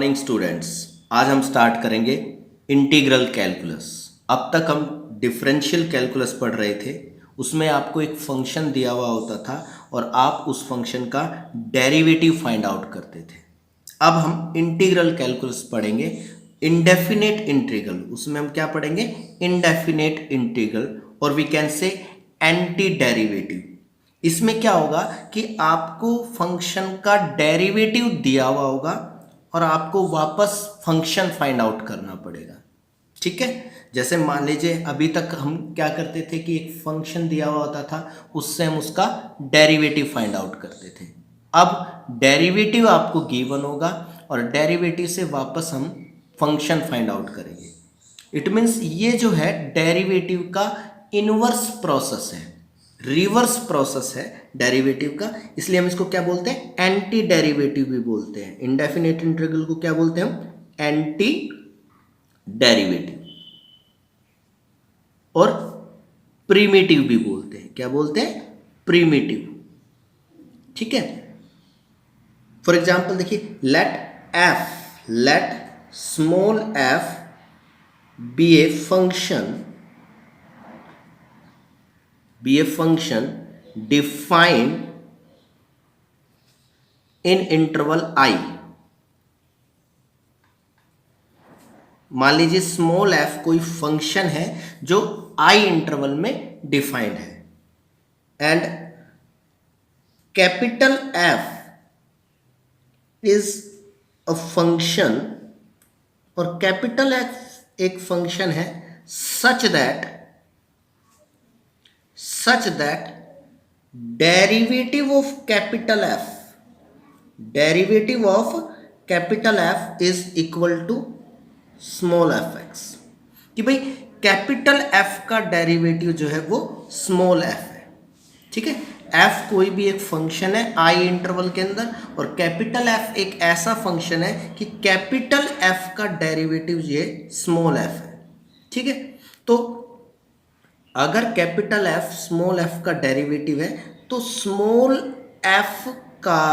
Morning students. आज हम start करेंगे इंटीग्रल कैलकुलस। अब तक हम डिफरेंशियल कैलकुलस पढ़ रहे थे, उसमें आपको एक फंक्शन दिया हुआ होता था और आप उस फंक्शन का डेरिवेटिव फाइंड आउट करते थे। अब हम इंटीग्रल कैलकुलस पढ़ेंगे, इंडेफिनेट इंटीग्रल। उसमें हम क्या पढ़ेंगे? इंडेफिनेट इंटीग्रल, और we can say anti derivative. इसमें क्या होगा कि आपको फंक्शन का डेरिवेटिव दिया हुआ होगा और आपको वापस फंक्शन फाइंड आउट करना पड़ेगा। ठीक है, जैसे मान लीजिए अभी तक हम क्या करते थे कि एक फंक्शन दिया हुआ होता था, उससे हम उसका डेरिवेटिव फाइंड आउट करते थे। अब डेरिवेटिव आपको गिवन होगा और डेरिवेटिव से वापस हम फंक्शन फाइंड आउट करेंगे। इट मीन्स ये जो है डेरिवेटिव का इनवर्स प्रोसेस है, रिवर्स प्रोसेस है डेरिवेटिव का, इसलिए हम इसको क्या बोलते हैं? एंटी डेरिवेटिव भी बोलते हैं। इंडेफिनेट इंटीग्रल को क्या बोलते हैं हम? Anti derivative. और प्रिमिटिव भी बोलते हैं। क्या बोलते हैं? प्रिमिटिव। ठीक है, फॉर एग्जाम्पल देखिए, let small F be a function defined in interval I। मान लीजिए स्मॉल एफ कोई फंक्शन है जो आई इंटरवल में डिफाइंड है, and capital F is a function, और कैपिटल एफ एक फंक्शन है such that derivative of capital F is equal to small F X. कि भाई कैपिटल एफ का डेरिवेटिव जो है वो स्मॉल एफ है। ठीक है, एफ कोई भी एक फंक्शन है आई इंटरवल के अंदर, और कैपिटल एफ एक ऐसा फंक्शन है कि कैपिटल एफ का डेरिवेटिव ये स्मॉल एफ है। ठीक है, तो अगर कैपिटल एफ स्मॉल एफ का डेरिवेटिव है तो स्मॉल एफ का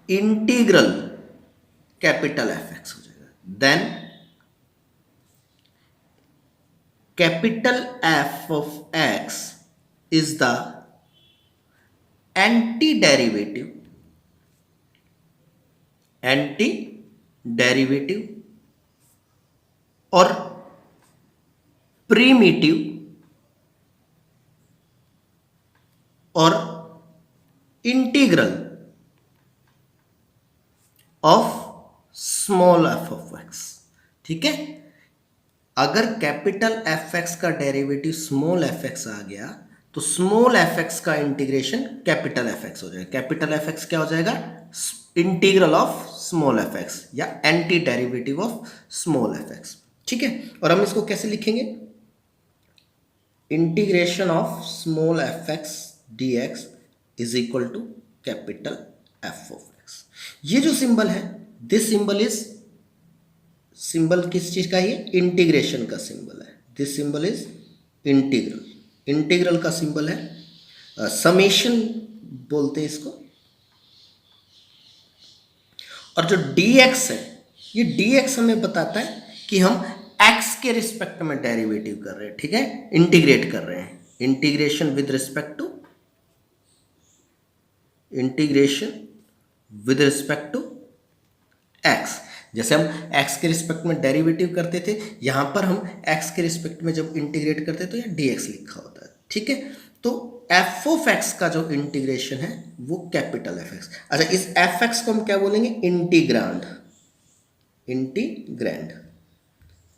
इंटीग्रल कैपिटल एफ एक्स हो जाएगा। Then capital F of X is the anti derivative और प्रीमिटिव और integral of small F of X. ठीक है, अगर कैपिटल एफ एक्स का डेरिवेटिव स्मॉल एफ एक्स आ गया तो स्मॉल एफ एक्स का इंटीग्रेशन कैपिटल एफ एक्स हो जाएगा। कैपिटल एफ एक्स क्या हो जाएगा? Integral of small F X या anti derivative of small F X. ठीक है, और हम इसको कैसे लिखेंगे? Integration of small F X D X is equal to capital F of X. ये जो सिंबल है, दिस सिंबल इज, सिंबल किस चीज का? ये इंटीग्रेशन का सिंबल है। दिस सिंबल इज इंटीग्रल का सिंबल है। समेशन बोलते हैं इसको। और जो dx है, ये dx हमें बताता है कि हम x के रिस्पेक्ट में डेरिवेटिव कर रहे हैं। ठीक है, इंटीग्रेट कर रहे हैं। Integration with respect to x। जैसे हम x के रिस्पेक्ट में डेरिवेटिव करते थे, यहां पर हम x के रिस्पेक्ट में जब इंटीग्रेट करते तो यह dx लिखा होता है। ठीक है, तो f ऑफ x का जो इंटीग्रेशन है वो कैपिटल एफ एक्स। अच्छा, इस एफ एक्स को हम क्या बोलेंगे? इंटीग्रांड।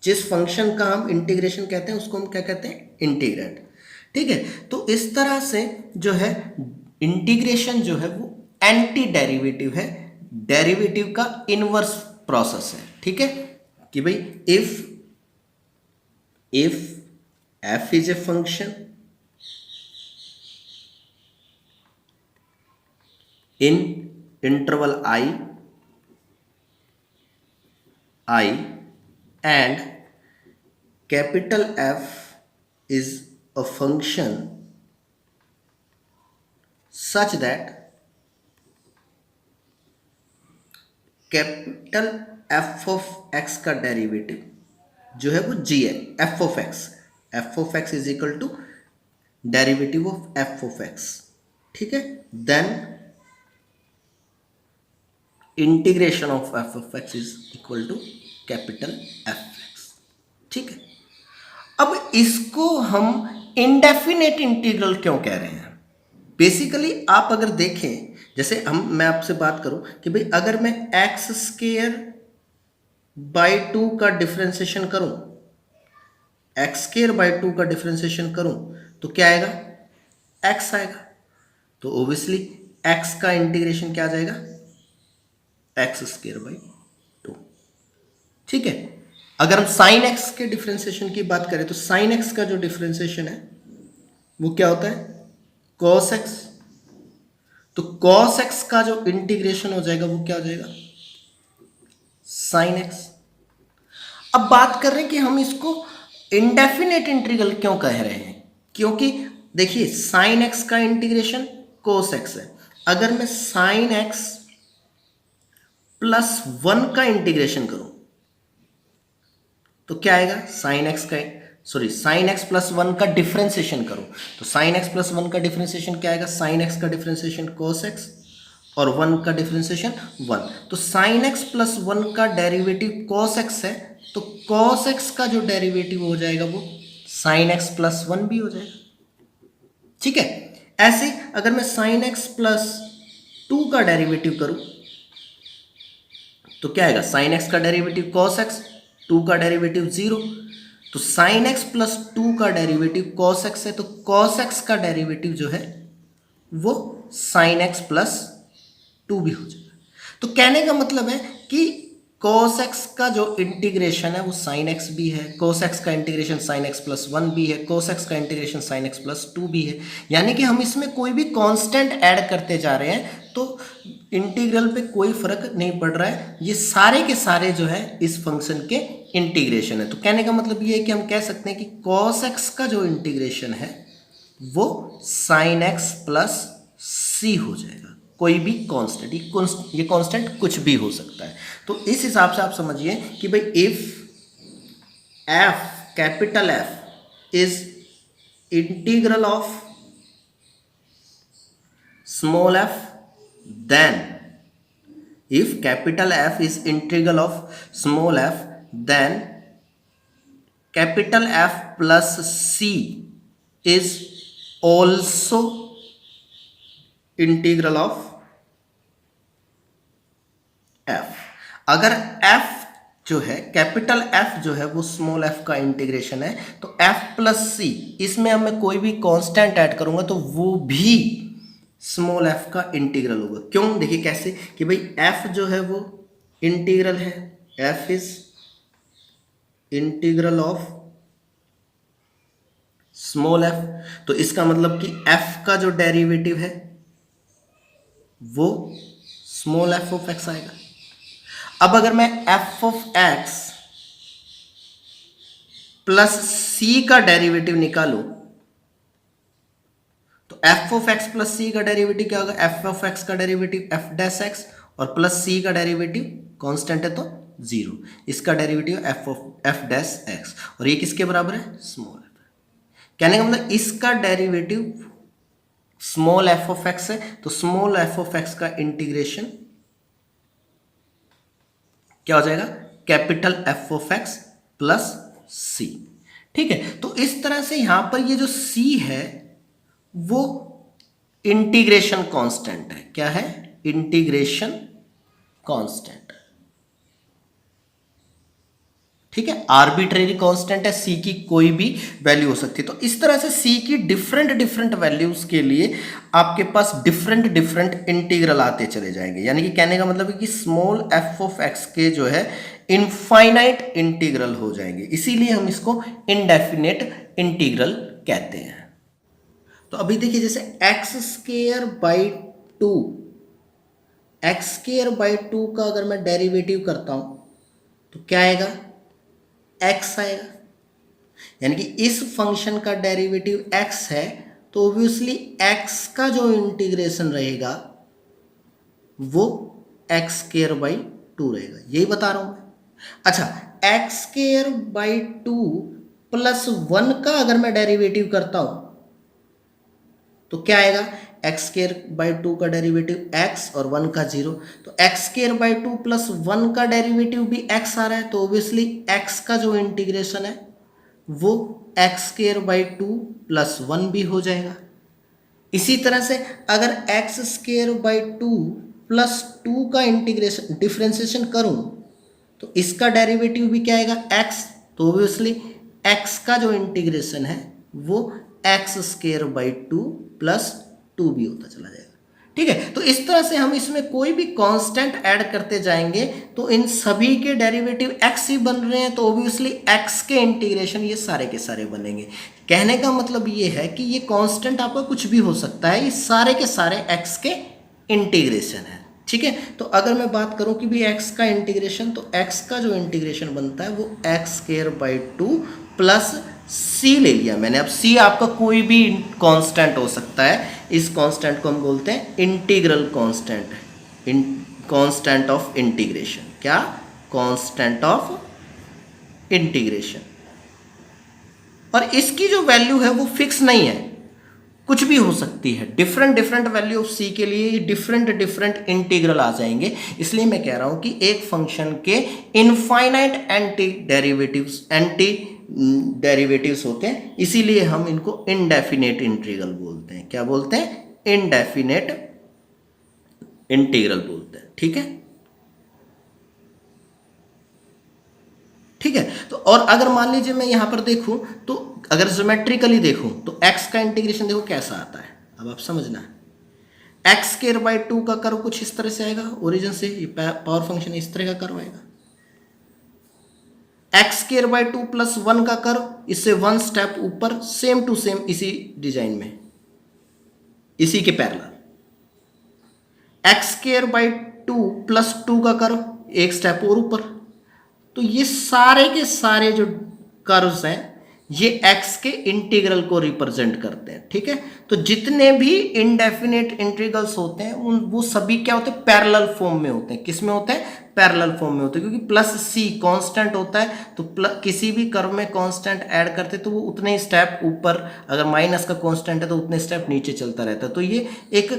जिस फंक्शन का हम इंटीग्रेशन कहते हैं उसको हम क्या कहते हैं? इंटीग्रांड। ठीक है, तो इस तरह से जो है इंटीग्रेशन जो है वो एंटी डेरिवेटिव है, डेरिवेटिव का इनवर्स प्रोसेस है। ठीक है, कि भाई if f is a function in interval I and capital F is a function such that capital F of X का डेरिवेटिव जो है वो जी है, F of X is equal to derivative of F of X, ठीक है। Then integration of F of X is equal to capital F X, ठीक है। अब इसको हम इंडेफिनेट इंटीग्रल क्यों कह रहे हैं? बेसिकली आप अगर देखें, जैसे मैं आपसे बात करूं कि भाई अगर मैं एक्स स्क्वायर बाई 2 का डिफरेंशिएशन करूं, एक्स स्क्वायर बाई 2 का डिफरेंशिएशन करूं तो क्या आएगा? एक्स आएगा। तो ओब्वियसली एक्स का इंटीग्रेशन क्या आ जाएगा? एक्स स्क्वायर बाई 2, ठीक है। अगर हम साइन एक्स के डिफरेंशिएशन की बात करें तो साइन एक्स का जो डिफरेंशिएशन है वो क्या होता है? Cos x. तो कॉस एक्स का जो इंटीग्रेशन हो जाएगा वो क्या हो जाएगा? Sine x. अब बात कर रहे हैं कि हम इसको इंडेफिनेट इंटीग्रल क्यों कह रहे हैं? क्योंकि देखिए साइन एक्स का इंटीग्रेशन कोस एक्स है। अगर मैं साइन एक्स प्लस 1 का इंटीग्रेशन करूं तो क्या आएगा? साइन एक्स प्लस 1 का डिफरेंशिएशन करो तो साइन एक्स प्लस 1 का डिफरेंशिएशन क्या आएगा? साइन एक्स का डिफरेंशिएशन कोस एक्स और 1 का डिफरेंशिएशन 1। तो साइन एक्स प्लस 1 का डेरिवेटिव कोस एक्स है, तो कोस एक्स का जो डेरिवेटिव हो जाएगा वो साइन एक्स प्लस 1 भी हो जाएगा, ठीक है। ऐसे अगर मैं साइन एक्स प्लस 2 का डेरिवेटिव करूं तो क्या आएगा? साइन एक्स का डेरिवेटिव कॉस एक्स, 2 का डेरिवेटिव 0। तो साइन एक्स प्लस 2 का डेरिवेटिव कॉस एक्स है, तो कॉस एक्स का डेरिवेटिव जो है वो साइन एक्स प्लस 2 भी हो जाएगा। तो कहने का मतलब है कि cos x का जो इंटीग्रेशन है वो sin x भी है, cos x का इंटीग्रेशन sin x प्लस 1 भी है, cos x का इंटीग्रेशन sin x प्लस 2 भी है। यानी कि हम इसमें कोई भी कांस्टेंट ऐड करते जा रहे हैं तो इंटीग्रल पे कोई फर्क नहीं पड़ रहा है, ये सारे के सारे जो है इस फंक्शन के इंटीग्रेशन है। तो कहने का मतलब ये है कि हम कह सकते हैं कि cos x का जो इंटीग्रेशन है वो sin x प्लस c हो जाएगा। कोई भी कांस्टेंट, ये कांस्टेंट कुछ भी हो सकता है। तो इस हिसाब से आप समझिए कि भाई if F, capital F is integral of small F, then if capital F is integral of small F, then capital F plus C is also integral of F. अगर एफ जो है, कैपिटल एफ जो है वो small F का integration है, तो F plus सी, इसमें अब मैं कोई भी कांस्टेंट ऐड करूंगा तो वो भी स्मॉल एफ का इंटीग्रल होगा। क्यों? देखिए कैसे कि भाई एफ जो है वो इंटीग्रल है, F is integral of small F, तो इसका मतलब कि एफ का जो डेरिवेटिव है वो स्मॉल एफ ऑफ एक्स आएगा। अब अगर मैं एफ ऑफ एक्स प्लस सी का डेरिवेटिव निकालूं तो एफ ऑफ एक्स प्लस सी का डेरिवेटिव क्या होगा? एफ ऑफ एक्स का डेरिवेटिव एफ डैश एक्स और प्लस सी का डेरिवेटिव कांस्टेंट है तो 0, इसका डेरिवेटिव एफ डैश एक्स, और ये किसके बराबर है? Small F. कहने का मतलब इसका derivative small F of X है, तो स्मॉल एफ ऑफ एक्स का इंटीग्रेशन क्या हो जाएगा? Capital F of X plus C, ठीक है। तो इस तरह से यहां पर ये जो सी है वो इंटीग्रेशन कांस्टेंट है। क्या है? इंटीग्रेशन कांस्टेंट, ठीक है। आर्बिट्रेरी कांस्टेंट है, सी की कोई भी वैल्यू हो सकती है। तो इस तरह से सी की डिफरेंट वैल्यूज के लिए आपके पास डिफरेंट इंटीग्रल आते चले जाएंगे। यानी कि कहने का मतलब है कि स्मॉल एफ ऑफ एक्स के जो है इनफाइनाइट इंटीग्रल हो जाएंगे, इसीलिए हम इसको इनडेफिनेट इंटीग्रल कहते हैं। तो अभी देखिए जैसे x square by 2, x square by 2 का अगर मैं डेरिवेटिव करता हूं तो क्या आएगा? एक्स आएगा। यानी कि इस फंक्शन का डेरिवेटिव एक्स है तो ऑब्वियसली एक्स का जो इंटीग्रेशन रहेगा वो एक्स स्क्वायर बाई 2 रहेगा। यही बता रहा हूं मैं। अच्छा, एक्स स्क्वायर बाई 2 प्लस 1 का अगर मैं डेरिवेटिव करता हूं तो क्या आएगा, एक्स स्क्वायर बाई 2 का डेरिवेटिव x और 1 का 0, तो एक्स स्क्वायर बाई 2 प्लस 1 का डेरिवेटिव भी x आ रहा है, तो ऑब्वियसली x का जो इंटीग्रेशन है वो एक्स स्क्वायर बाई 2 प्लस 1 भी हो जाएगा। इसी तरह से अगर एक्स स्क्वायर बाई 2 प्लस 2 का इंटीग्रेशन डिफ्रेंसिएशन करूं तो इसका डेरिवेटिव भी क्या आएगा, x, तो ऑब्वियसली x का जो इंटीग्रेशन है वो एक्स स्क्वायर बाई 2 प्लस 2 भी होता चला जाएगा। ठीक है, तो इस तरह से हम इसमें कोई भी कांस्टेंट ऐड करते जाएंगे तो इन सभी के डेरिवेटिव x ही बन रहे हैं, तो ऑब्वियसली x के इंटीग्रेशन ये सारे के सारे बनेंगे। कहने का मतलब ये है कि ये कांस्टेंट आपका कुछ भी हो सकता है, ये सारे के सारे x के इंटीग्रेशन है। ठीक है, तो अगर मैं बात करूं कि भी x का इंटीग्रेशन, तो x का जो इंटीग्रेशन बनता है वो x square by 2 plus c ले लिया मैंने। अब c आपका कोई भी कांस्टेंट हो सकता है, इस कांस्टेंट को हम बोलते हैं integral constant, constant of integration. क्या, कांस्टेंट ऑफ इंटीग्रेशन। और इसकी जो वैल्यू है वो फिक्स नहीं है, कुछ भी हो सकती है। Different different value of c के लिए डिफरेंट डिफरेंट इंटीग्रल आ जाएंगे। इसलिए मैं कह रहा हूं कि एक फंक्शन के इनफाइनाइट एंटी डेरिवेटिव्स होते हैं, इसीलिए हम इनको इनडेफिनेट इंटीग्रल बोलते हैं। क्या बोलते हैं, इनडेफिनेट इंटीग्रल बोलते हैं। ठीक है, ठीक है। तो और अगर मान लीजिए मैं यहां पर देखूं, तो अगर ज्योमेट्रिकली देखूं तो x का इंटीग्रेशन देखो कैसा आता है। अब आप समझना, एक्स स्क्वायर बाई 2 का कर्व कुछ इस तरह से आएगा, ओरिजिन से ये पावर फंक्शन इस तरह का कर्व आएगा। एक्स स्क्वायर बाई 2 प्लस 1 का कर्व इससे 1 स्टेप ऊपर, सेम टू सेम इसी डिजाइन में, इसी के parallel. X square by 2 plus 2 का कर्व एक स्टेप और ऊपर। तो ये सारे के सारे जो कर्व्स हैं ये x के इंटीग्रल को रिप्रेजेंट करते हैं। ठीक है, तो जितने भी इनडेफिनेट इंटीग्रल्स होते हैं वो सभी क्या होते हैं, पैरेलल फॉर्म में होते हैं। किस में होते हैं, पैरेलल फॉर्म में होते हैं, क्योंकि प्लस c कांस्टेंट होता है, तो किसी भी कर्व में कांस्टेंट ऐड करते तो वो उतने ही स्टेप ऊपर, अगर माइनस का कांस्टेंट है तो उतने स्टेप नीचे चलता रहता है। तो ये एक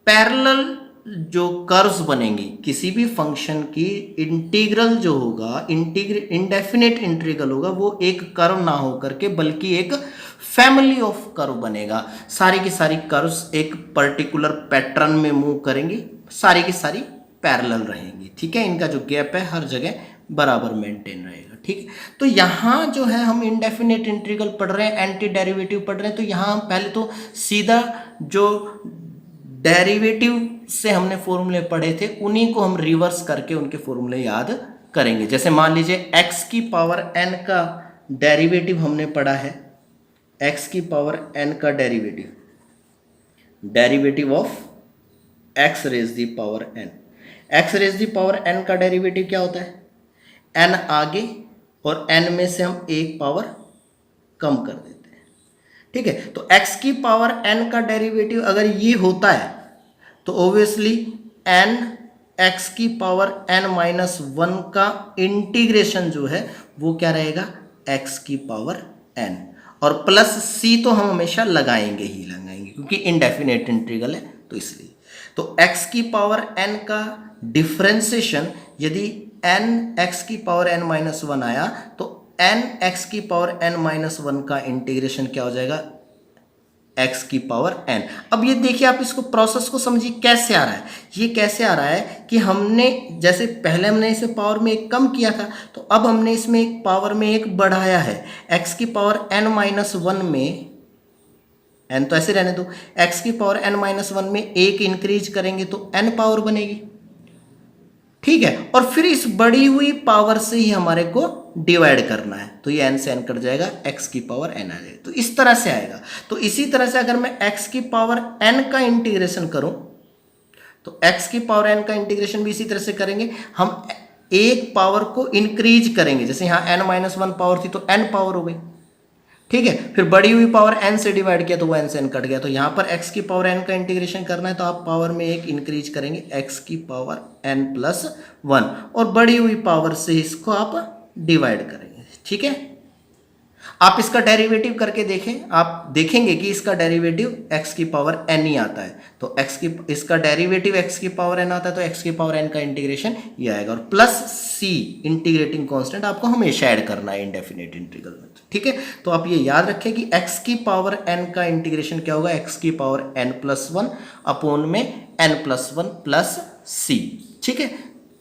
पैरेलल जो कर्व्स बनेंगी, किसी भी फंक्शन की इंटीग्रल जो होगा, इंडेफिनेट इंटीग्रल होगा, वो एक कर्व ना हो करके बल्कि एक फैमिली ऑफ कर्व बनेगा। सारी की सारी कर्व्स एक पर्टिकुलर पैटर्न में मूव करेंगी, सारी की सारी पैरेलल रहेंगी। ठीक है, इनका जो गैप है हर जगह बराबर मेंटेन रहेगा। ठीक है, तो यहाँ जो है हम इंडेफिनेट इंटीग्रल पढ़ रहे हैं, एंटी डेरिवेटिव पढ़ रहे हैं, तो यहाँ हम पहले तो सीधा जो डेरिवेटिव से हमने फॉर्मूले पढ़े थे उन्हीं को हम रिवर्स करके उनके फॉर्मूले याद करेंगे। जैसे मान लीजिए x की पावर n का डेरिवेटिव हमने पढ़ा है, x की पावर n का derivative of x raise the power n। x raise the power n का डेरिवेटिव क्या होता है, n आगे और n में से हम एक पावर कम कर देते हैं। ठीक है, तो x की पावर n का डेरिवेटिव अगर ये होता है तो ऑब्वियसली n x की पावर n माइनस 1 का इंटीग्रेशन जो है वो क्या रहेगा, x की पावर n, और प्लस c तो हम हमेशा लगाएंगे ही लगाएंगे क्योंकि इनडेफिनेट इंटीग्रल है, तो इसलिए तो x की पावर n का डिफरेंशिएशन यदि n x की पावर n माइनस 1 आया तो n x की पावर n माइनस 1 का इंटीग्रेशन क्या हो जाएगा, x की पावर n। अब ये देखिए, आप इसको प्रोसेस को समझिए कैसे आ रहा है। ये कैसे आ रहा है कि हमने जैसे पहले हमने इसे पावर में एक कम किया था, तो अब हमने इसमें एक पावर में एक बढ़ाया है। x की पावर n माइनस 1 में, n तो ऐसे रहने दो, x की पावर n माइनस 1 में एक इंक्रीज करेंगे तो n पावर बनेगी। ठीक है, और फिर इस बढ़ी हुई पावर से ही हमारे को डिवाइड करना है, तो ये n से n कट जाएगा, x की पावर n आ जाएगी, तो इस तरह से आएगा। तो इसी तरह से अगर मैं x की पावर n का इंटीग्रेशन करूं तो x की पावर n का इंटीग्रेशन भी इसी तरह से करेंगे, हम एक पावर को इंक्रीज करेंगे। जैसे यहाँ n माइनस 1 पावर थी तो n पावर हो गई। ठीक है। फिर बड़ी हुई पावर n से डिवाइड किया तो वो n से n कट गया, तो यहाँ पर x की पावर n का इंटीग्रेशन करना है तो आप पावर में एक इंक्रीज करेंगे x की पावर n प्लस 1 और बड़ी हुई पावर से इसको आप डिवाइड करेंगे। ठीक है, आप इसका डेरिवेटिव करके देखें, आप देखेंगे कि इसका डेरिवेटिव x की पावर n ही आता है, तो इसका डेरिवेटिव x की पावर n आता है तो x की पावर n का इंटीग्रेशन ये आएगा और प्लस c इंटीग्रेटिंग कांस्टेंट आपको हमेशा ऐड करना है इंडेफिनिट इंटीग्रल में। ठीक है, तो आप ये याद रखें कि x की पावर n का इंटीग्रेशन क्या होगा, x की पावर n प्लस 1 अपॉन में n प्लस 1 प्लस c। ठीक है,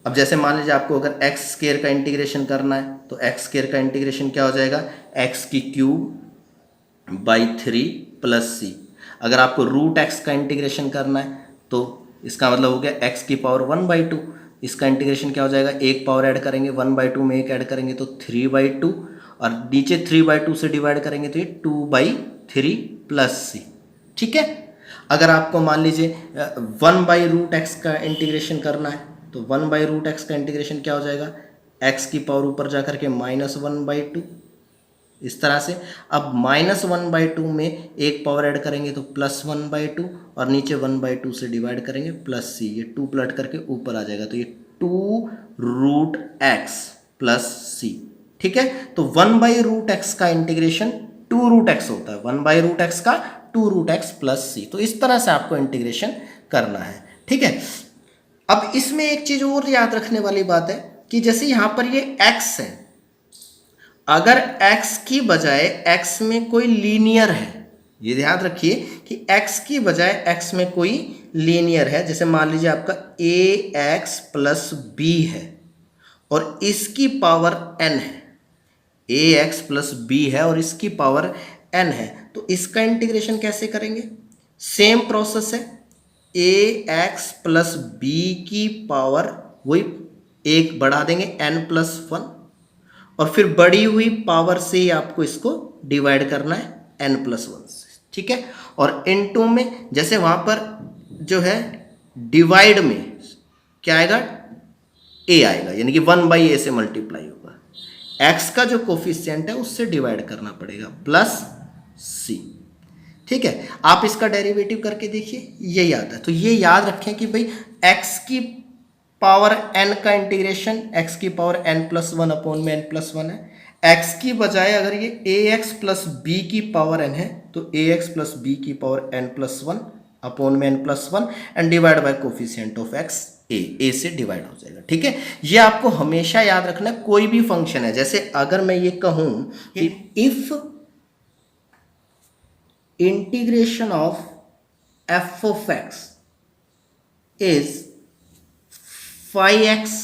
अब जैसे मान लीजिए आपको अगर एक्स स्क्वायर का इंटीग्रेशन करना है तो एक्स स्क्वायर का इंटीग्रेशन क्या हो जाएगा, एक्स की क्यूब बाई 3 प्लस सी। अगर आपको रूट एक्स का इंटीग्रेशन करना है तो इसका मतलब हो गया एक्स की पावर 1/2, इसका इंटीग्रेशन क्या हो जाएगा, एक पावर ऐड करेंगे 1/2 में एक ऐड करेंगे तो 3/2 और नीचे 3/2 से डिवाइड करेंगे तो ये 2/3 प्लस सी। ठीक है, अगर आपको मान लीजिए 1/√x का इंटीग्रेशन करना है तो 1/√x का इंटीग्रेशन क्या हो जाएगा, x की पावर ऊपर जाकर के -1/2 इस तरह से। अब -1/2 में एक पावर ऐड करेंगे तो +1/2 और नीचे 1/2 से डिवाइड करेंगे प्लस सी, ये 2 पलट करके ऊपर आ जाएगा तो ये 2√x प्लस सी। ठीक है, तो 1/√x का इंटीग्रेशन 2√x होता है, 1/√x का 2√x प्लस सी। तो इस तरह से आपको इंटीग्रेशन करना है। ठीक है, अब इसमें एक चीज और याद रखने वाली बात है कि जैसे यहां पर ये x है, अगर x की बजाय x में कोई लीनियर है, ये याद रखिए कि x की बजाय x में कोई लीनियर है, जैसे मान लीजिए आपका ax प्लस b है और इसकी पावर n है, ax प्लस b है और इसकी पावर n है, तो इसका इंटीग्रेशन कैसे करेंगे, सेम प्रोसेस है, ax प्लस b की पावर वही एक बढ़ा देंगे n प्लस 1 और फिर बढ़ी हुई पावर से ही आपको इसको डिवाइड करना है n प्लस 1 से। ठीक है, और इनटू में जैसे वहां पर जो है डिवाइड में क्या आएगा, a आएगा, यानी कि 1/a से मल्टीप्लाई होगा, x का जो कोफिशिएंट है उससे डिवाइड करना पड़ेगा प्लस c। ठीक है, आप इसका डेरिवेटिव करके देखिए, यही आता है। तो ये याद रखें कि भाई x की पावर n का इंटीग्रेशन x की पावर n प्लस 1 अपॉन में n प्लस 1 है, x की बजाय अगर ये ax प्लस b की पावर n है तो ax प्लस b की पावर n प्लस 1 अपॉन में n plus 1 and divide by coefficient of x a से डिवाइड हो जाएगा। ठीक है, ये आपको हमेशा याद रखना है, कोई भी फंक्शन है, जैसे अगर मैं ये कहूं कि if integration of f of x is 5x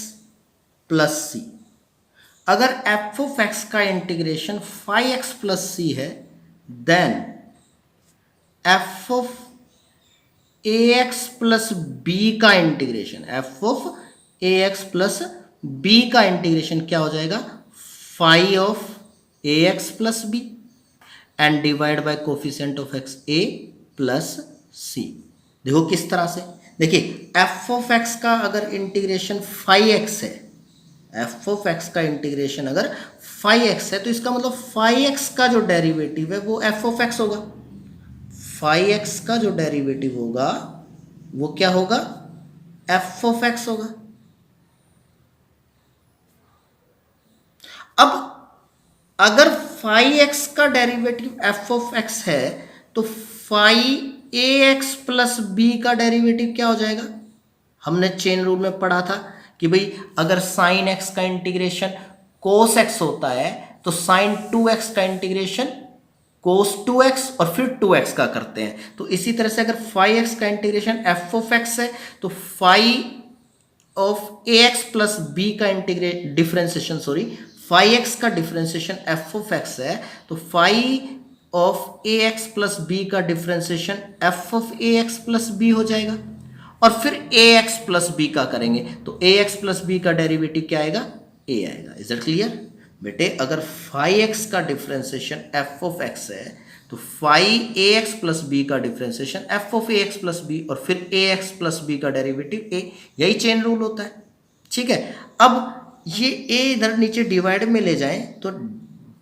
plus सी, अगर f of x का इंटीग्रेशन 5x प्लस सी है then f of ax plus b का integration, f of ax plus b का इंटीग्रेशन क्या हो जाएगा, 5 of ax plus b and divide by coefficient of x a plus c। देखो किस तरह से, देखिए f ऑफ x का अगर इंटीग्रेशन 5x है, f ऑफ x का इंटीग्रेशन अगर 5x है तो इसका मतलब 5x का जो डेरिवेटिव है वो f ऑफ x होगा, 5x का जो डेरिवेटिव होगा वो क्या होगा, f ऑफ x होगा। अब अगर 5x का डेरिवेटिव f ऑफ x है तो 5ax प्लस b का डेरिवेटिव क्या हो जाएगा, हमने चेन रूल में पढ़ा था कि भाई अगर साइन x का इंटीग्रेशन cos x होता है तो साइन 2x का इंटीग्रेशन cos 2x और फिर 2x का करते हैं, तो इसी तरह से अगर 5x का इंटीग्रेशन f ऑफ x है तो 5 ऑफ ax प्लस b का डिफरेंशिएशन 5x का डिफरेंशिएशन f ऑफ x है तो 5 ऑफ ax प्लस b का differentiation f of ax plus b हो जाएगा और फिर ax प्लस b का करेंगे तो ax प्लस b का डेरिवेटिव क्या आएगा, a आएगा। इज इट क्लियर बेटे, अगर 5x का डिफरेंशिएशन f ऑफ x है तो 5ax प्लस b का differentiation f of ax plus b और फिर ax प्लस b का डेरिवेटिव a, यही चेन रूल होता है। ठीक है, अब ये a इधर नीचे डिवाइड में ले जाएं तो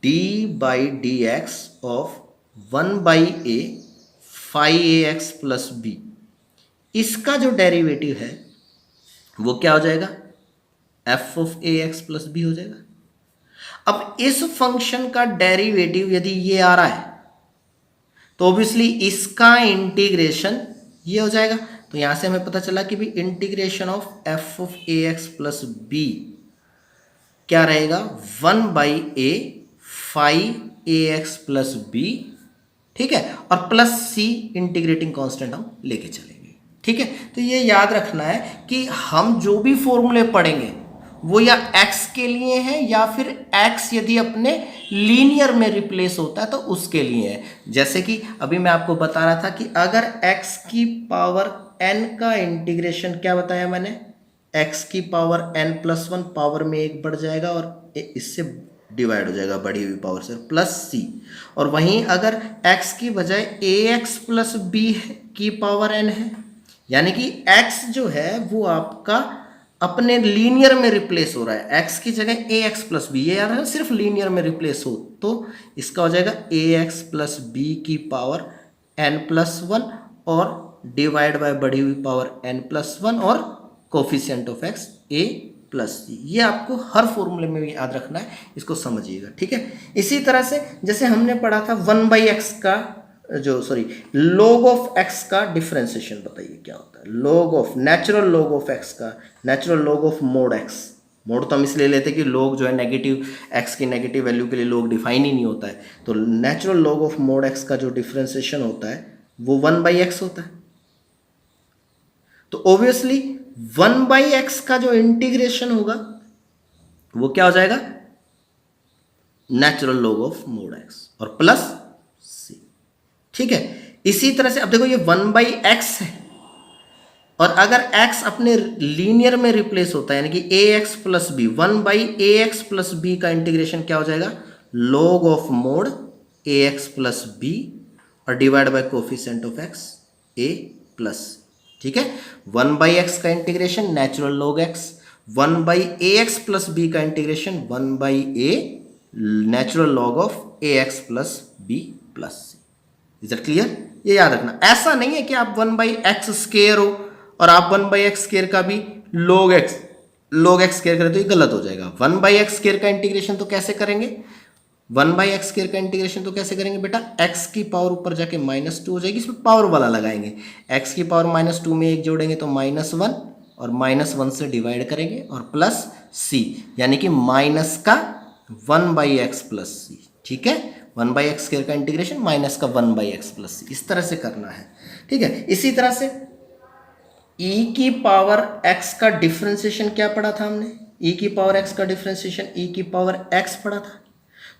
D by D X of 1/a 5ax plus B, इसका जो डेरिवेटिव है वो क्या हो जाएगा, F of A X plus B हो जाएगा। अब इस फंक्शन का डेरिवेटिव यदि ये आ रहा है तो ऑब्वियसली इसका इंटीग्रेशन ये हो जाएगा। तो यहां से हमें पता चला कि भी integration of F of A X plus B क्या रहेगा, 1/a 5ax प्लस बी, ठीक है, और प्लस सी इंटीग्रेटिंग कांस्टेंट हम लेके चलेंगे, ठीक है। तो ये याद रखना है कि हम जो भी फॉर्मूले पढ़ेंगे वो या x के लिए है या फिर x यदि अपने लीनियर में रिप्लेस होता है तो उसके लिए है। जैसे कि अभी मैं आपको बता रहा था कि अगर x की पावर n का इंटीग्रेशन क्या बताया मैंने, x की पावर n प्लस 1 पावर में 1 बढ़ जाएगा और इससे डिवाइड हो जाएगा बढ़ी हुई पावर से प्लस c, और वहीं अगर x की बजाय ax प्लस b की पावर n है, यानी कि x जो है वो आपका अपने लीनियर में रिप्लेस हो रहा है, x की जगह ax प्लस बी, ये याद है सिर्फ लीनियर में रिप्लेस हो तो इसका हो जाएगा ax प्लस बी की पावर n प्लस 1 और डिवाइड बाय बढ़ी हुई पावर n प्लस 1 और coefficient of x a plus C. ये आपको हर फॉर्मूले में भी याद रखना है, इसको समझिएगा, ठीक है। इसी तरह से जैसे हमने पढ़ा था 1/x का log ऑफ x का डिफरेंशिएशन बताइए क्या होता है, log of natural log of x का natural log of mode x, mode तो हम इसलिए लेते हैं कि log जो है नेगेटिव x की नेगेटिव वैल्यू के लिए log डिफाइन ही नहीं होता है, तो natural log of mode x का जो डिफरेंशिएशन होता है वो 1/x होता है। तो ऑब्वियसली 1/x का जो इंटीग्रेशन होगा वो क्या हो जाएगा, natural log of mode x और प्लस c, ठीक है। इसी तरह से अब देखो ये 1/x है और अगर x अपने लीनियर में रिप्लेस होता है यानी कि ax plus B, 1/ax plus B का इंटीग्रेशन क्या हो जाएगा, log of mod ax plus B और divide by coefficient of x a plus, ठीक है। 1/x का integration natural log x, 1/ax plus B का integration 1/a natural log of ax plus B plus c। Is that clear? ये याद रखना, ऐसा नहीं है कि आप 1/x स्क्वायर हो और आप 1/x स्क्वायर का भी log x स्क्वायर करें तो ये गलत हो जाएगा। 1/x स्क्वायर का इंटीग्रेशन तो कैसे करेंगे, 1/x स्क्वायर का इंटीग्रेशन तो कैसे करेंगे बेटा, x की पावर ऊपर जाके -2 हो जाएगी, इसमें पावर वाला लगाएंगे, x की पावर -2 में 1 जोड़ेंगे तो -1 और -1 से डिवाइड करेंगे और प्लस c, यानी कि माइनस का 1/x प्लस c, ठीक है। 1/x स्क्वायर का इंटीग्रेशन माइनस का 1/x प्लस c, इस तरह से करना है, ठीक है। इसी तरह से e की पावर x का डिफरेंशिएशन क्या पढ़ा था हमने, e की पावर x का डिफरेंशिएशन e की पावर x पढ़ा था,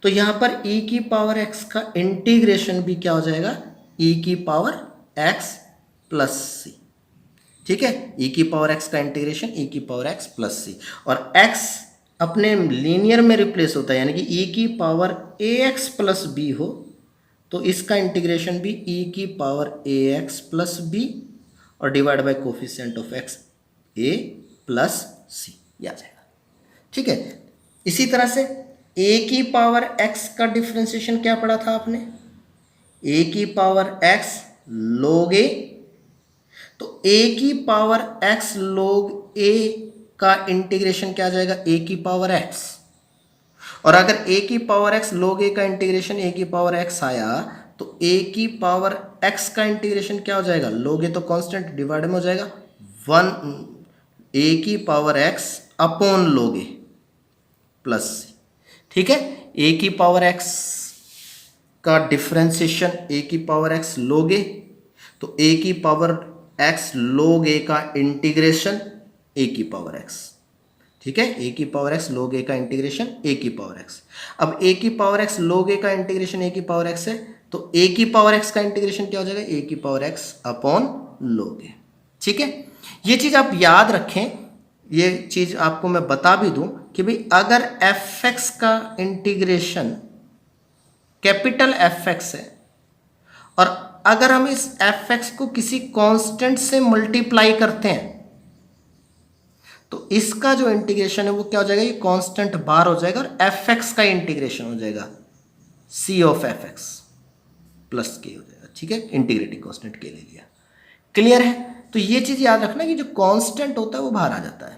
तो यहां पर e की पावर x का इंटीग्रेशन भी क्या हो जाएगा, e की पावर x प्लस c, ठीक है। e की पावर x का इंटीग्रेशन e की पावर x प्लस c, और x अपने लीनियर में रिप्लेस होता है यानी कि e की पावर ax प्लस b हो तो इसका इंटीग्रेशन भी e की पावर ax प्लस b और divide by coefficient of x a plus c, ये आ जाएगा, ठीक है। इसी तरह से a की पावर x का डिफरेंशिएशन क्या पढ़ा था आपने, a की पावर x log a, तो a की पावर x log a का इंटीग्रेशन क्या आ जाएगा, a की पावर x, और अगर a की पावर x log a का इंटीग्रेशन a की पावर x आया तो a की पावर x का इंटीग्रेशन क्या हो जाएगा, log a तो कांस्टेंट डिवाइड में हो जाएगा 1 a की power x upon log a plus c, ठीक है। a की पावर x का डिफरेंशिएशन a की पावर x log a, तो a की पावर x log a का इंटीग्रेशन a की पावर x, ठीक है। a की पावर x log a का इंटीग्रेशन a की पावर x, अब a की पावर x log a का इंटीग्रेशन a की पावर x है तो a की पावर x का इंटीग्रेशन क्या हो जाएगा, a की power x upon log a, ठीक है। ये चीज आप याद रखें, ये चीज आपको मैं बता भी दूं कि भाई अगर fx का इंटीग्रेशन कैपिटल fx है और अगर हम इस fx को किसी कांस्टेंट से मल्टीप्लाई करते हैं तो इसका जो इंटीग्रेशन है वो क्या हो जाएगा, ये कांस्टेंट बाहर हो जाएगा और fx का इंटीग्रेशन हो जाएगा, सी ऑफ एफ एक्स प्लस के हो जाएगा, ठीक है, इंटीग्रेटिंग कांस्टेंट के ले लिया। क्लियर है? तो ये चीज याद रखना कि जो कांस्टेंट होता है वो बाहर आ जाता है।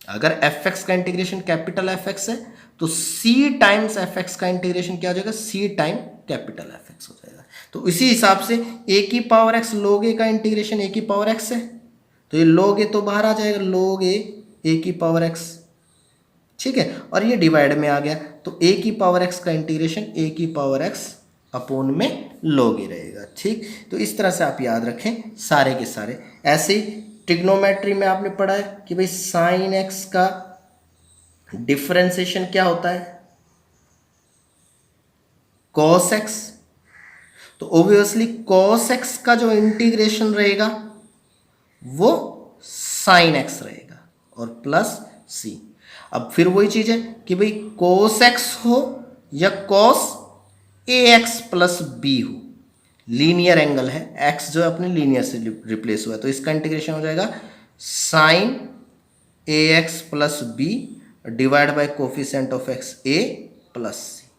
अगर एफ एक्स का इंटीग्रेशन कैपिटल एफ एक्स है तो सी टाइम्स एफ एक्स का इंटीग्रेशन क्या हो जाएगा, सी टाइम कैपिटल एफ एक्स हो जाएगा। तो इसी हिसाब से ए की पावर एक्स log ए का इंटीग्रेशन ए की पावर एक्स है, तो ये log ए तो बाहर आ जाएगा, log ए की पावर एक्स, ठीक है, और ये डिवाइड में आ गया तो ए की पावर एक्स का इंटीग्रेशन ए की पावर एक्स अपोन में log ए रहेगा, ठीक। तो इस तरह से आप याद रखें सारे के सारे। ऐसे ही ट्रिग्नोमेट्री में आपने पढ़ा है कि भाई साइन एक्स का डिफरेंशिएशन क्या होता है, cos एक्स, तो ऑब्वियसली cos एक्स का जो इंटीग्रेशन रहेगा वो sin एक्स रहेगा और प्लस c। अब फिर वही चीज है कि भाई cos एक्स हो या cos ax प्लस b हो, लीनियर एंगल है, x जो है अपने लीनियर से रिप्लेस हुआ है, तो इसका इंटीग्रेशन हो जाएगा sin ax plus b divide by coefficient of x a plus c,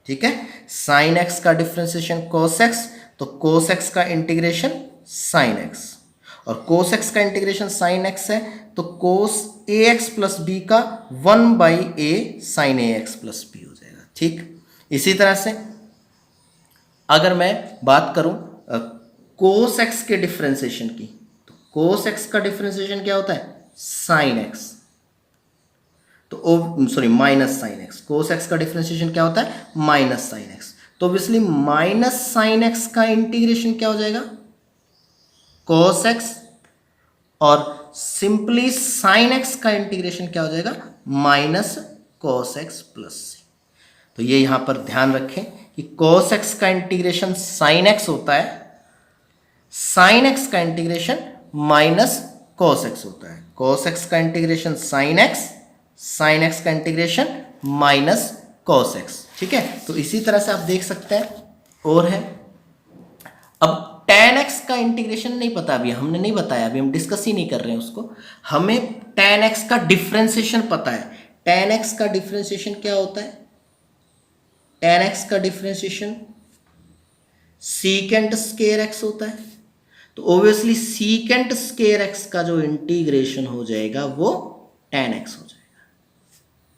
ठीक है। sin x का डिफरेंशिएशन cos x, तो cos x का इंटीग्रेशन sin x, और cos x का इंटीग्रेशन sin x है तो cos ax प्लस b का 1 by a sin ax plus b हो जाएगा, ठीक। इसी तरह से अगर मैं बात करूं cos x के डिफरेंशिएशन की, तो cos x का डिफरेंशिएशन क्या होता है, sin x, तो sorry minus sine x, cos x का डिफरेंशिएशन क्या होता है, माइनस साइन एक्स, तो ऑब्वियसली माइनस साइन एक्स का इंटीग्रेशन क्या हो जाएगा, कोस एक्स, और सिंपली साइन एक्स का इंटीग्रेशन क्या हो जाएगा, माइनस कोस एक्स प्लस सी। तो ये यहां पर ध्यान रखें कि कोस एक्स का इंटीग्रेशन साइन एक्स होता है, साइन एक्स का इंटीग्रेशन माइनस कोस एक्स होता है, कोस एक्स का integration sine x, sine x का इंटीग्रेशन माइनस कॉस एक्स, ठीक है। तो इसी तरह से आप देख सकते हैं और है। अब tan x का इंटीग्रेशन नहीं पता, अभी हमने नहीं बताया, अभी हम डिस्कस ही नहीं कर रहे हैं उसको, हमें tan x का डिफरेंशिएशन पता है। tan x का डिफरेंशिएशन क्या होता है, tan x का डिफरेंशिएशन सीकेंट स्क्वायर x होता है, तो ऑब्वियसली सीकेंट स्क्वायर x का जो इंटीग्रेशन हो जाएगा वो tan x हो जाएगा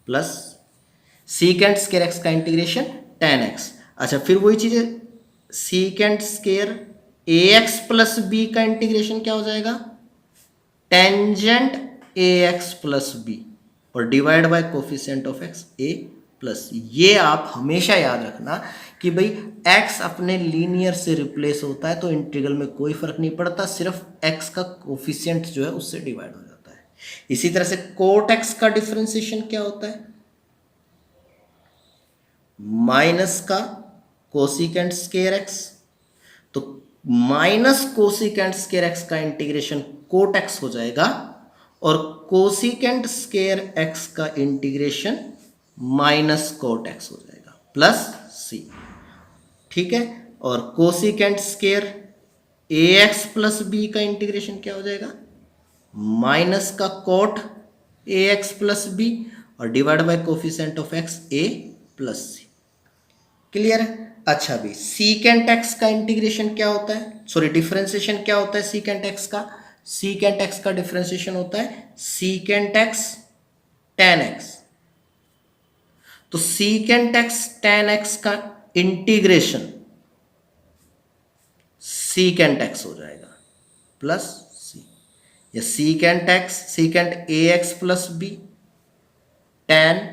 प्लस सीकेंट स्क्वायर एक्स का इंटीग्रेशन tan x। अच्छा फिर वही चीज है, secant square ax plus b का इंटीग्रेशन क्या हो जाएगा, टेंजेंट ax प्लस b और divide by coefficient of x a plus. ये आप हमेशा याद रखना कि भाई x अपने लीनियर से रिप्लेस होता है तो इंटीग्रल में कोई फर्क नहीं पड़ता, सिर्फ x का कोफिशिएंट जो है उससे डिवाइड हो जाता है। इसी तरह से कोट एक्स का डिफरेंशिएशन क्या होता है, माइनस का कोसिकेंट स्क्वायर एक्स, तो माइनस कोसिकेंट स्क्वायर एक्स का इंटीग्रेशन कोट एक्स हो जाएगा और कोसिकेंट स्क्वायर एक्स का इंटीग्रेशन माइनस कोट एक्स हो जाएगा प्लस सी, ठीक है। और cosecant square A X plus B का इंटीग्रेशन क्या हो जाएगा, माइनस का cot A X plus B और divide by coefficient of X A plus C. Clear है? अच्छा भी सीकेंट एक्स का इंटीग्रेशन क्या होता है, सॉरी डिफरेंशिएशन क्या होता है सीकेंट एक्स का, सीकेंट एक्स का डिफरेंशिएशन होता है सीकेंट एक्स tan एक्स, तो सीकेंट एक्स tan एक्स का इंटीग्रेशन सीकेंट एक्स हो जाएगा प्लस या secant X, secant A X plus B tan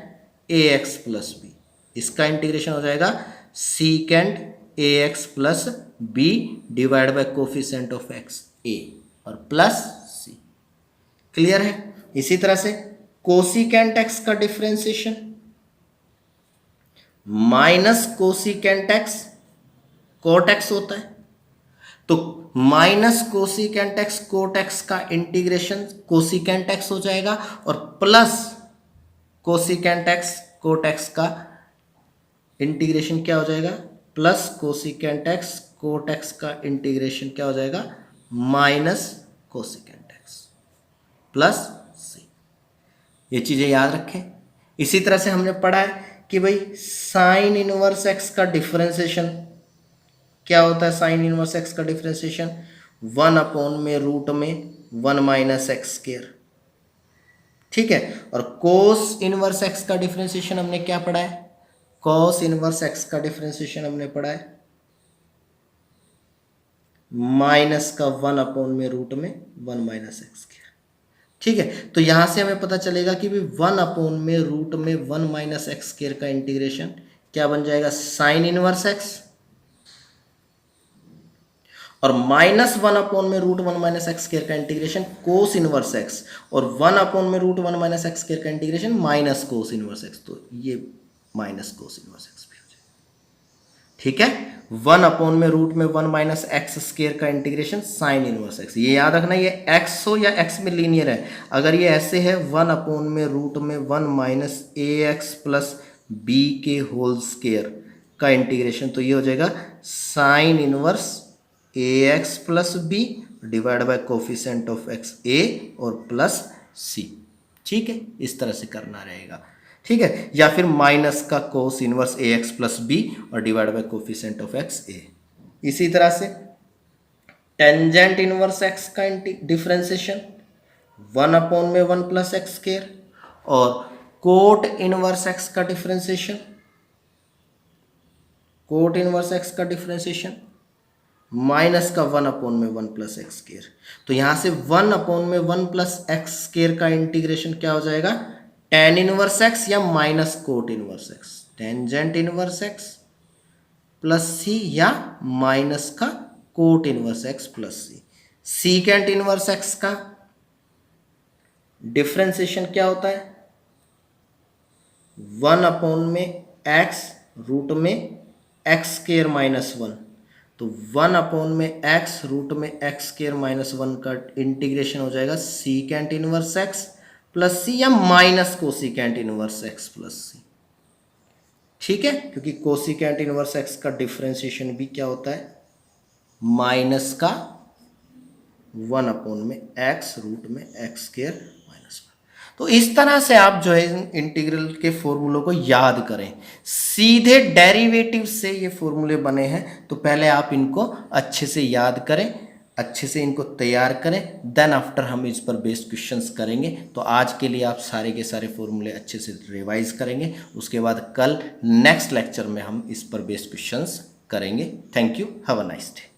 A X plus B, इसका इंटीग्रेशन हो जाएगा secant A X plus B divide by coefficient of X A और plus C. Clear है? इसी तरह से कोसिकेंट एक्स का differentiation minus cosecant X cot X होता है, तो minus cosecant X cot X का इंटीग्रेशन कोसिकेंट एक्स हो जाएगा और plus cosecant X cot X का इंटीग्रेशन क्या हो जाएगा, plus cosecant X cot X का इंटीग्रेशन क्या हो जाएगा, minus cosecant X plus C. ये चीजें याद रखें। इसी तरह से हमने पढ़ा है कि भाई साइन इनवर्स एक्स का डिफरेंशिएशन क्या होता है, साइन इनवर्स एक्स का डिफरेंशिएशन 1/√1 माइनस एक्स स्क्वायर, ठीक है। और कोस इनवर्स एक्स का डिफरेंशिएशन हमने क्या पढ़ा है, कॉस इनवर्स एक्स का डिफरेंशिएशन हमने पढ़ा है -1/√1 माइनस एक्स स्क्वायर, ठीक है। तो यहां से हमें पता चलेगा कि भी 1/√1 माइनस एक्स स्क्वायर का इंटीग्रेशन क्या बन जाएगा, साइन इनवर्स एक्स, और -1/√1 माइनस एक्स स्क्वायर का इंटीग्रेशन कोस इनवर्स एक्स, और 1/√1 माइनस एक्स स्क्वायर का integration minus cos inverse x, तो ये माइनस कोस इनवर्स एक्स भी हो जाएगा, ठीक है। 1/√1 माइनस एक्स स्क्वायर का इंटीग्रेशन साइन इनवर्स एक्स, ये याद रखना, ये एक्स हो या एक्स में लीनियर है, अगर ये ऐसे है 1/√1 minus A X plus B के होल स्क्वायर का इंटीग्रेशन, तो ये हो जाएगा sine inverse A X plus B divide by coefficient of X A और प्लस सी, ठीक है। इस तरह से करना रहेगा, ठीक है। या फिर माइनस का cos inverse A X plus B और divide by coefficient of X A. इसी तरह से टेंजेंट इनवर्स एक्स का डिफरेंशिएशन 1/1 प्लस एक्स स्क्वायर, और कोट इनवर्स एक्स का डिफरेंशिएशन, कोट इनवर्स एक्स का डिफरेंशिएशन माइनस का 1/1 प्लस एक्स स्क्वायर। तो यहां से 1/1 प्लस एक्स स्क्वायर का इंटीग्रेशन क्या हो जाएगा, टेन इनवर्स एक्स या minus cot inverse X, tangent inverse X plus C या माइनस का कोट इनवर्स एक्स प्लस सी। सीकेंट इनवर्स एक्स का डिफरेंशिएशन क्या होता है, 1/x√(x²-1), तो 1/x√(x²-1) का इंटीग्रेशन हो जाएगा secant inverse X plus C या minus cosecant inverse X plus C, ठीक है। क्योंकि कोसिकेंट इनवर्स एक्स का डिफरेंशिएशन भी क्या होता है, माइनस का 1/x√(x²-1). तो इस तरह से आप जो है इंटीग्रल के फॉर्मूलों को याद करें, सीधे डेरिवेटिव से ये फॉर्मूले बने हैं, तो पहले आप इनको अच्छे से याद करें, अच्छे से इनको तैयार करें, देन आफ्टर हम इस पर बेस्ड क्वेश्चंस करेंगे। तो आज के लिए आप सारे के सारे फॉर्मूले अच्छे से रिवाइज करेंगे, उसके बाद कल नेक्स्ट लेक्चर में हम इस पर बेस्ड क्वेश्चंस करेंगे। Thank you, have a nice day.